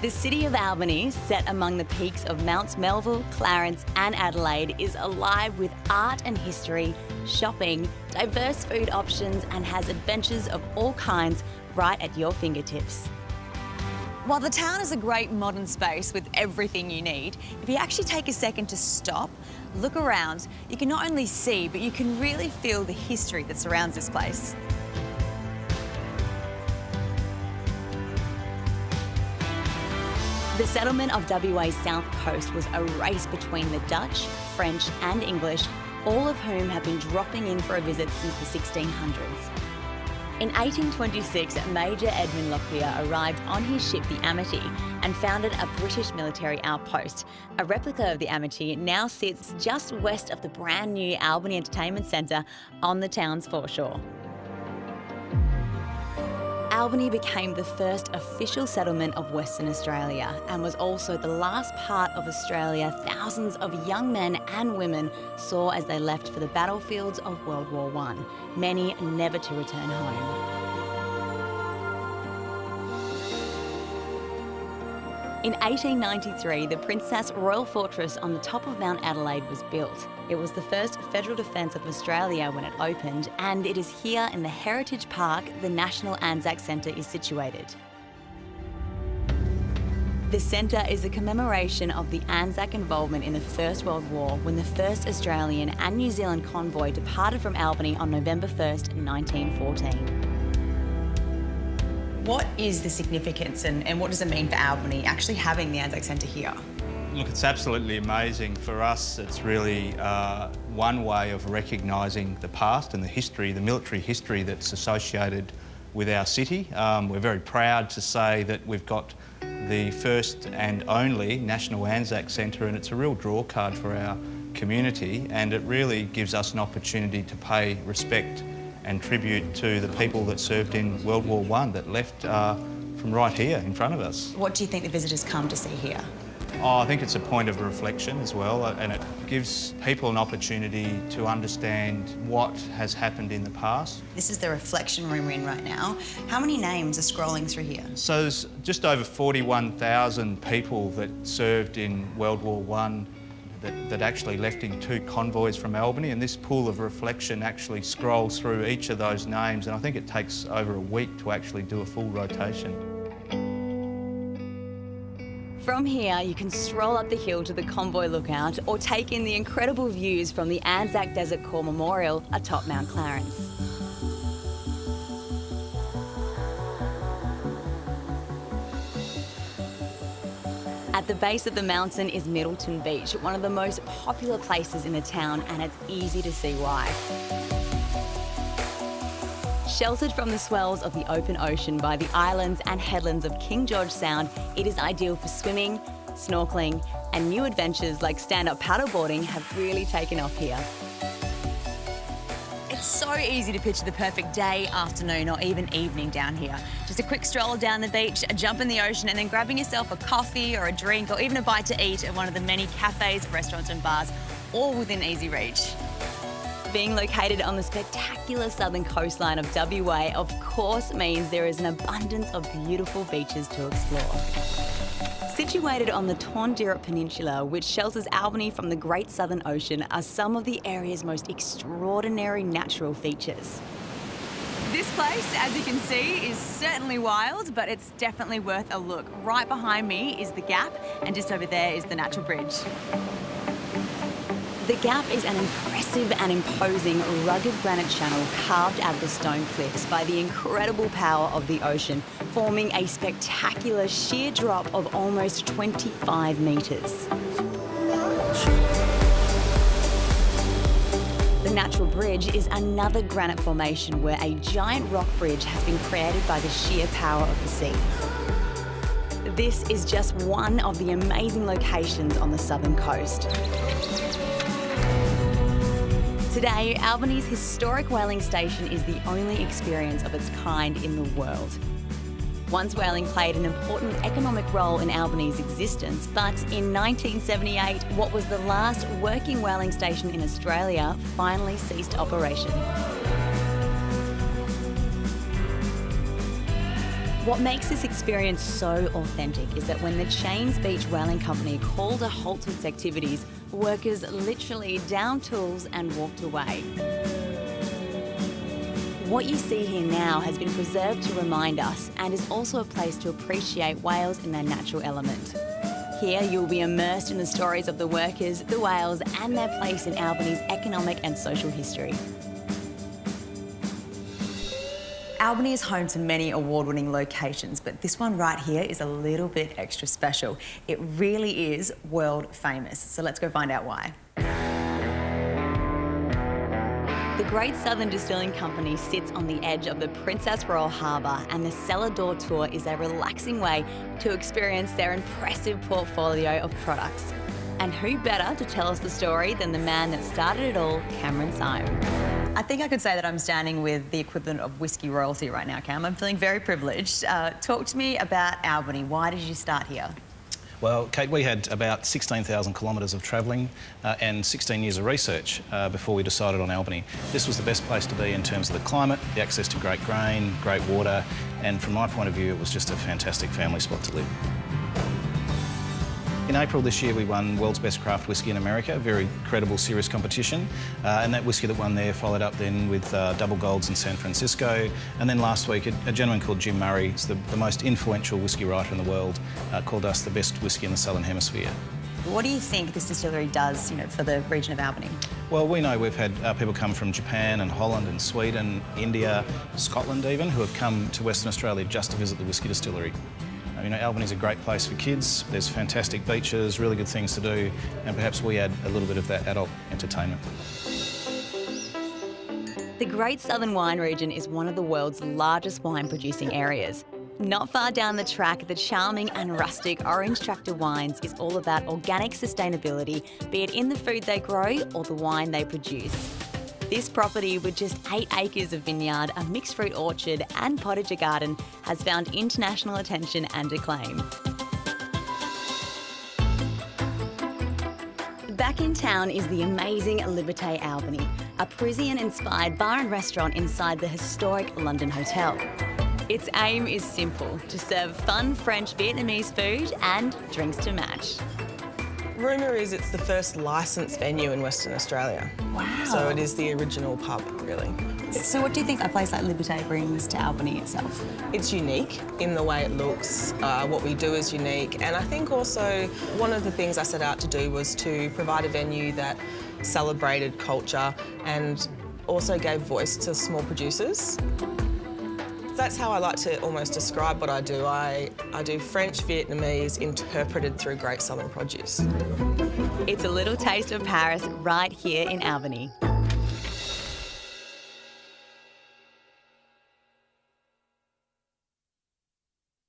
The city of Albany, set among the peaks of Mounts Melville, Clarence and Adelaide, is alive with art and history, shopping, diverse food options and has adventures of all kinds right at your fingertips. While the town is a great modern space with everything you need, if you actually take a second to stop, look around, you can not only see, but you can really feel the history that surrounds this place. The settlement of WA's south coast was a race between the Dutch, French and English, all of whom have been dropping in for a visit since the 1600s. In 1826, Major Edmund Lockyer arrived on his ship the Amity and founded a British military outpost. A replica of the Amity now sits just west of the brand new Albany Entertainment Centre on the town's foreshore. Albany became the first official settlement of Western Australia and was also the last part of Australia thousands of young men and women saw as they left for the battlefields of World War I, many never to return home. In 1893, the Princess Royal Fortress on the top of Mount Adelaide was built. It was the first federal defence of Australia when it opened, and it is here in the Heritage Park the National Anzac Centre is situated. The centre is a commemoration of the Anzac involvement in the First World War when the first Australian and New Zealand convoy departed from Albany on November 1st, 1914. What is the significance and what does it mean for Albany actually having the Anzac Centre here? Look, it's absolutely amazing. For us, it's really one way of recognising the past and the history, the military history that's associated with our city. We're very proud to say that we've got the first and only National Anzac Centre, and it's a real draw card for our community, and it really gives us an opportunity to pay respect and tribute to the people that served in World War I that left from right here in front of us. What do you think the visitors come to see here? Oh, I think it's a point of reflection as well, and it gives people an opportunity to understand what has happened in the past. This is the reflection room we're in right now. How many names are scrolling through here? So there's just over 41,000 people that served in World War I that actually left in 2 convoys from Albany, and this pool of reflection actually scrolls through each of those names, and I think it takes over a week to actually do a full rotation. From here, you can stroll up the hill to the convoy lookout or take in the incredible views from the Anzac Desert Corps Memorial atop Mount Clarence. At the base of the mountain is Middleton Beach, one of the most popular places in the town, and it's easy to see why. Sheltered from the swells of the open ocean by the islands and headlands of King George Sound, it is ideal for swimming, snorkeling, and new adventures like stand-up paddleboarding have really taken off here. It's so easy to picture the perfect day, afternoon, or even evening down here. Just a quick stroll down the beach, a jump in the ocean, and then grabbing yourself a coffee or a drink or even a bite to eat at one of the many cafes, restaurants and bars, all within easy reach. Being located on the spectacular southern coastline of WA, of course, means there is an abundance of beautiful beaches to explore. Situated on the Torndirrup Peninsula, which shelters Albany from the Great Southern Ocean, are some of the area's most extraordinary natural features. This place, as you can see, is certainly wild, but it's definitely worth a look. Right behind me is the Gap, and just over there is the Natural Bridge. The Gap is an impressive and imposing rugged granite channel carved out of the stone cliffs by the incredible power of the ocean, forming a spectacular sheer drop of almost 25 metres. The Natural Bridge is another granite formation where a giant rock bridge has been created by the sheer power of the sea. This is just one of the amazing locations on the southern coast. Today, Albany's historic whaling station is the only experience of its kind in the world. Once whaling played an important economic role in Albany's existence, but in 1978, what was the last working whaling station in Australia finally ceased operation. What makes this experience so authentic is that when the Chains Beach Whaling Company called a halt to its activities, workers literally downed tools and walked away. What you see here now has been preserved to remind us and is also a place to appreciate whales in their natural element. Here you'll be immersed in the stories of the workers, the whales and their place in Albany's economic and social history. Albany is home to many award-winning locations, but this one right here is a little bit extra special. It really is world famous, so let's go find out why. The Great Southern Distilling Company sits on the edge of the Princess Royal Harbour, and the cellar door tour is a relaxing way to experience their impressive portfolio of products. And who better to tell us the story than the man that started it all, Cameron Syme. I think I could say that I'm standing with the equivalent of whiskey royalty right now, Cam. I'm feeling very privileged. Talk to me about Albany. Why did you start here? Well, Kate, we had about 16,000 kilometres of travelling and 16 years of research before we decided on Albany. This was the best place to be in terms of the climate, the access to great grain, great water, and from my point of view, it was just a fantastic family spot to live. In April this year, we won World's Best Craft Whisky in America, a very credible, serious competition. And that whisky that won there followed up then with double golds in San Francisco. And then last week, a gentleman called Jim Murray, who's the most influential whisky writer in the world, called us the best whisky in the Southern Hemisphere. What do you think this distillery does, for the region of Albany? Well, we know we've had people come from Japan and Holland and Sweden, India, Scotland even, who have come to Western Australia just to visit the whisky distillery. Albany's a great place for kids. There's fantastic beaches, really good things to do, and perhaps we add a little bit of that adult entertainment. The Great Southern Wine Region is one of the world's largest wine producing areas. Not far down the track, the charming and rustic Orange Tractor Wines is all about organic sustainability, be it in the food they grow or the wine they produce. This property, with just 8 acres of vineyard, a mixed fruit orchard and potager garden, has found international attention and acclaim. Back in town is the amazing Liberté Albany, a Parisian-inspired bar and restaurant inside the historic London Hotel. Its aim is simple: to serve fun French Vietnamese food and drinks to match. Rumour is it's the first licensed venue in Western Australia. Wow. So it is the original pub, really. So what do you think a place like Liberté brings to Albany itself? It's unique in the way it looks. What we do is unique. And I think also one of the things I set out to do was to provide a venue that celebrated culture and also gave voice to small producers. That's how I like to almost describe what I do. I do French Vietnamese interpreted through Great Southern produce. It's a little taste of Paris right here in Albany.